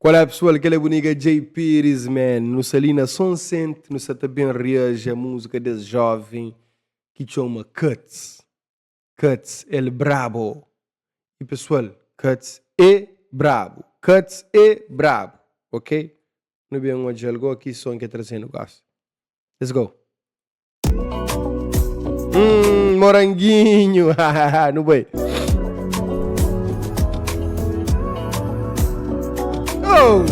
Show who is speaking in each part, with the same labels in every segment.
Speaker 1: Qual é, pessoal? Aquela é bonita J. Pires, man. No Salina Som Sente, no Sata bem reage a música desse jovem que chama Cuts. Cuts, ele brabo. E pessoal, Cuts é brabo. Cuts é brabo. Ok? Não bem onde algo aqui som que é trazendo gosto. Let's go. Moranguinho. Não vai. Oh!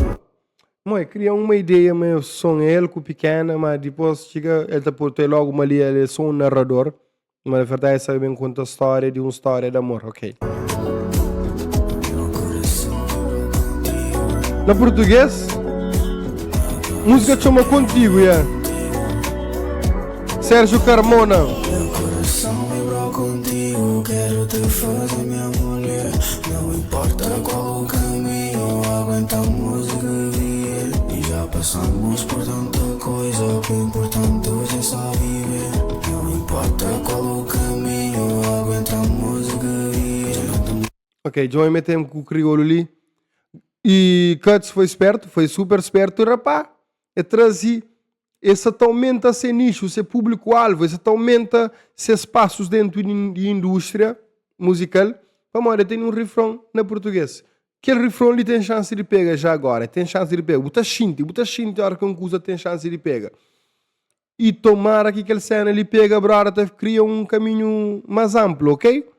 Speaker 1: Mãe, cria uma ideia, meu som é ele com pequena, mas depois chega, ele tá por ter logo uma ali, ele é só um narrador, mas na verdade sabe bem conta a história de uma história de amor, ok? Na português, música chama Contigo, yeah. Sérgio Carmona.
Speaker 2: Meu coração vibrou contigo, quero te fazer minha mulher. Não importa qual o caminho, aguentamos viver. E já passamos por tanta coisa, o que é importante hoje é só viver. Não importa qual o caminho, aguentamos viver.
Speaker 1: Ok, Joey metemos com o crioulo ali. E Cuts foi esperto, foi super esperto, e rapá, é trazer. Esse aumenta ser nicho, ser público-alvo, esse aumenta ser espaços dentro da indústria musical. Vamos, tem um refrão na português. Aquele refrão ali tem chance de pegar já agora, tem chance de pegar. Buta xinte, a hora que um coisa tem chance de pegar. E tomara que aquele cena ali pega, brother, até cria um caminho mais amplo, ok?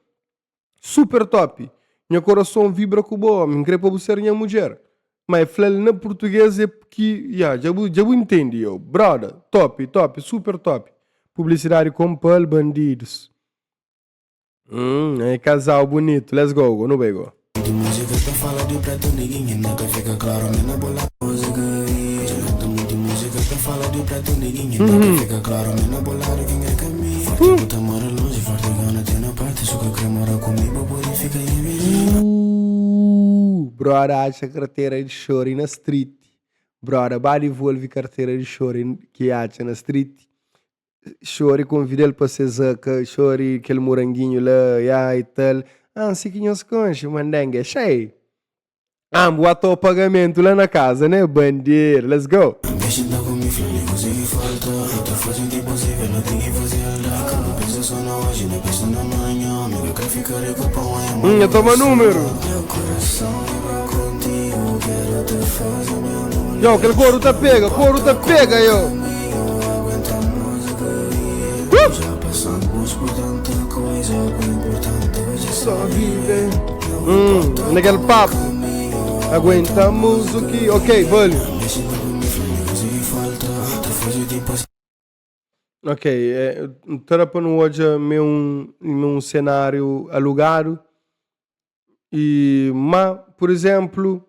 Speaker 1: Super top. Meu coração vibra com o bom, me queria para ser minha mulher. Mas falar na português é porque, já entendi, eu. Brother, top, super top. Publicidade com Pearl Bandidos. É casal bonito, let's go, não pego.
Speaker 2: De música que fala de preto, ninguém nunca fica claro, na bola música. De música que fala de preto, ninguém nunca fica claro, na bola quem é caminho. Forte puta mora longe, forte gana tem na parte, só que quer morar comigo, purifica em vizinho.
Speaker 1: Brother, acha carteira de choro na street. Brother, vai devolver carteira de choro que acha na street. Chore, convida ele para ser zaca. Chore, aquele moranguinho lá, e tal. Assim que nós conhece, mandengue, cheio. Botou o pagamento lá na casa, né, bandeira? Let's go.
Speaker 2: Mexendo comigo, flor, consegui falta. Tô fazendo impossível, não tem que fazer aldaca. Não pensa só na hoje, não pensa na manhã. Amigo, quer ficar rico pra amanhã.
Speaker 1: Eu tomo número.
Speaker 2: Meu coração vibra contigo, quero te fazer minha mulher.
Speaker 1: Yo, aquele couro tá pega, yo.
Speaker 2: Já passamos por tanta coisa, o importante hoje é só viver.
Speaker 1: Naquele papo. Aguentamos o que. Ok, vale. Ok, para no hoje meu cenário alugado. Mas, por exemplo,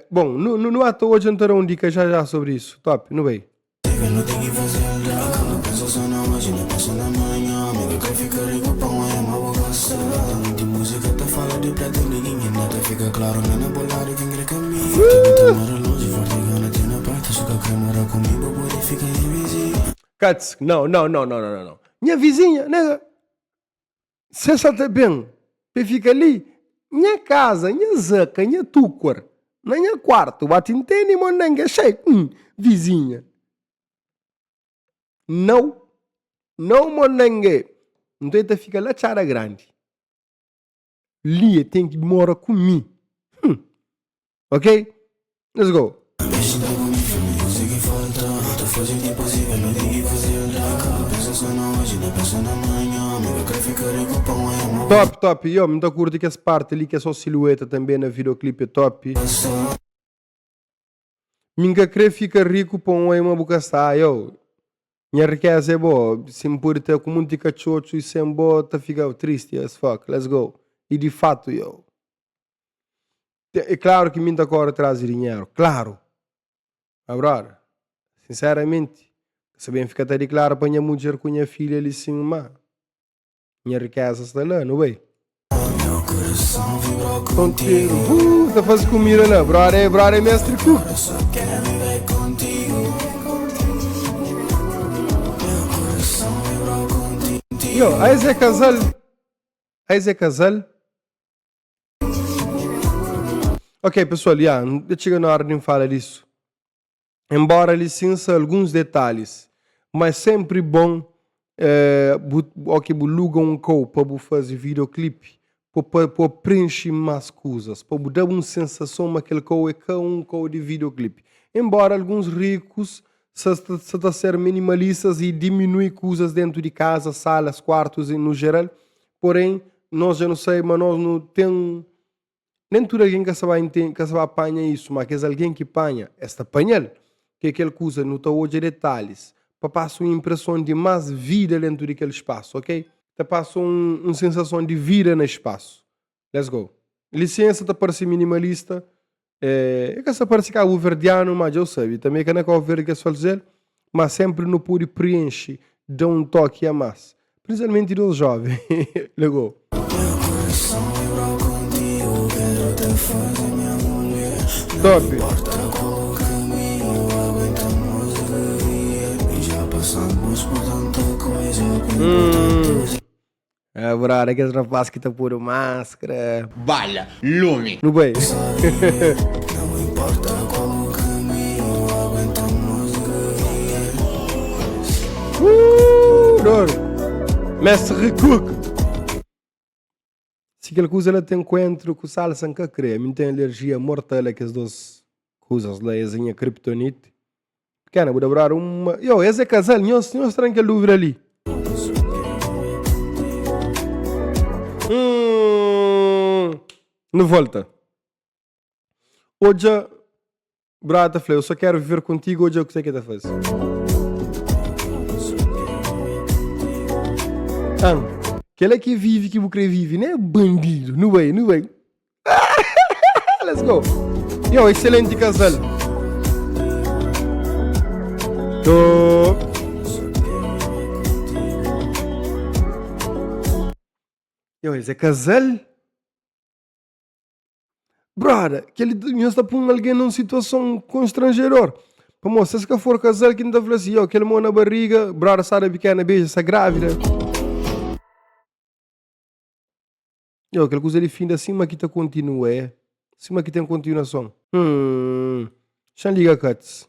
Speaker 1: bom, no ato hoje eu terei uma dica já sobre isso. Top, não vai.
Speaker 2: Não tem que fazer aldaca, não pensa só na hoje, não pensa na manhã. Amigo, quer ficar rico pra amanhã, mas vou gastar. De música tá fala de preto, ninguém nada fica claro, na bola quem quer caminho. Forte mora longe, forte gana tem na parte, só que quer morar comigo, purifica em vizinho.
Speaker 1: Cuts, não. Minha vizinha, nega. Você sabe bem, que fica ali, minha casa, minha zaca, minha tucor, na minha quarto, bate entende, monengue, cheio, vizinha. Não, monengue. Não tem que ficar lá, chara grande. Lia tem que morar comigo. Ok? Let's go.
Speaker 2: Mexendo comigo, consegui falta. Tô fazendo impossível, não tem que fazer aldaca. Não pensa só na hoje, não pensa na manhã. Amigo, quer ficar rico pra amanhã.
Speaker 1: Top. Eu me dou curto que essa parte ali, que é só silhueta também na videoclipe é top. Minha quer ficar rico pra amanhã, boca está, yo. Minha riqueza é boa. Se me pôr ter com muito cachocho e sem boa, tá fica triste as fuck. Let's go. E de fato, yo. É claro que muita coisa traz dinheiro. Claro. Agora, sinceramente, se bem fica até de claro para minha mulher com minha filha ali sim, mas minha riqueza está lá, não é?
Speaker 2: Meu coração vibrou contigo.
Speaker 1: Tá fazendo comida lá. Brother é mestre cook.
Speaker 2: Eu só quero viver contigo. Meu coração vibrou contigo.
Speaker 1: Yo, aí é casal. Ok, pessoal, chega na hora de falar disso. Embora licença alguns detalhes, mas sempre bom que luga um cou para fazer videoclipe, para preencher mais coisas, para dar uma sensação que aquele cou é um cou de videoclipe. Embora alguns ricos se a ser minimalistas e diminuir coisas dentro de casa, salas, quartos no geral, porém, nós já não sei, mas nós não temos. Nem tudo alguém que se vai apanhar isso, mas que é alguém que apanha esta apanhar, que aquela coisa não está hoje detalhes, para passar uma impressão de mais vida dentro daquele espaço, ok? Te passa uma sensação de vida no espaço. Let's go. Licença, te parece minimalista. Que se parece que é o verdiano, mas eu sei. Também que não é que eu ver que é fazer, mas sempre não pode preencher, dá um toque a mais. Principalmente dos jovens. Let's go. Top. É, brother, aquele rapaz que tá por máscara.
Speaker 3: Bala, lume.
Speaker 1: No bem.
Speaker 2: Não importa qual o caminho, aguenta a música.
Speaker 1: Mestre Cook. Se aquela coisa ela tem encontro com salsa que creme, tem alergia mortal a que as duas coisas lá, a kryptonite. Pequena, vou dobrar uma. Esse é casal, nós tranquilo ver ali. Não volta. Hoje, brata, falei, eu só quero viver contigo, hoje é o que você quer fazer. Aquele que vive, que você vive, não é bandido, não é, não é. Let's go. Excelente casal. Esse é casal? Brother, que ele está pondo alguém numa situação constrangedora. Para mostrar se que for casal que não está falando assim, aquele mão na barriga, brother, sabe pequena, beija, está grávida. Aquela coisa de fim de cima que está continua, cima que tem continuação. Deixa eu ligar, Cats.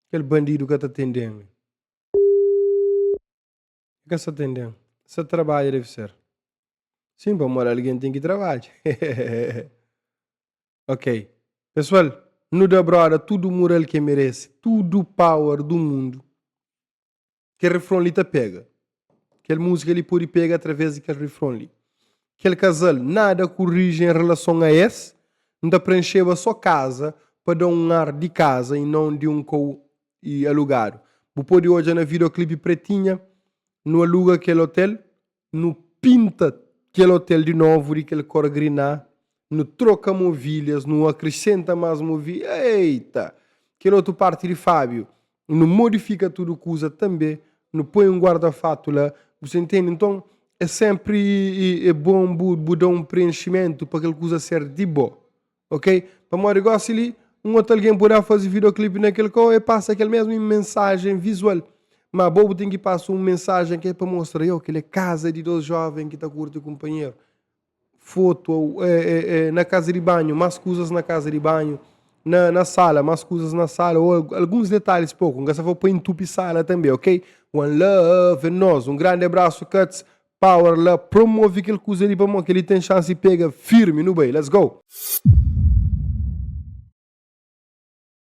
Speaker 1: Aquele bandido que está atendendo. O que está atendendo? Você trabalha, deve ser. Sim, para morar alguém tem que trabalhar. Ok. Pessoal, no da brother, tudo moral que merece. Tudo power do mundo. Que refrão ali te pega. Aquela música ele pode pegar através daquele refrão ali. Aquele casal, nada corrige em relação a esse. Não preencher a sua casa para dar um ar de casa e não de um e alugado. Você pode hoje na videoclipe pretinha, no aluga aquele hotel, no pinta aquele hotel de novo, de aquele cor griná, no troca movilhas, no acrescenta mais movilhas. Eita! Aquele outro parte de Fábio, no modifica tudo que usa também, no põe um guarda-fato lá. Você entende? Então, é sempre bom dar um preenchimento para aquele coisa ser de bom. Ok? Para o negócio ali, um outro alguém poderá fazer videoclipe naquele coisa e passa aquela mesma mensagem visual. Mas bobo tem que passar uma mensagem que é para mostrar que ele é casa de dois jovens que está curto o companheiro. Foto na casa de banho, mais coisas na casa de banho. Na sala, mais coisas na sala. Ou alguns detalhes pouco. Você vai pôr em tupi sala também, ok? One love é nós. Um grande abraço, Cuts. Power lá. Promove aquele coisa ali para mim, que ele tem chance de pegar firme no bem. Let's go!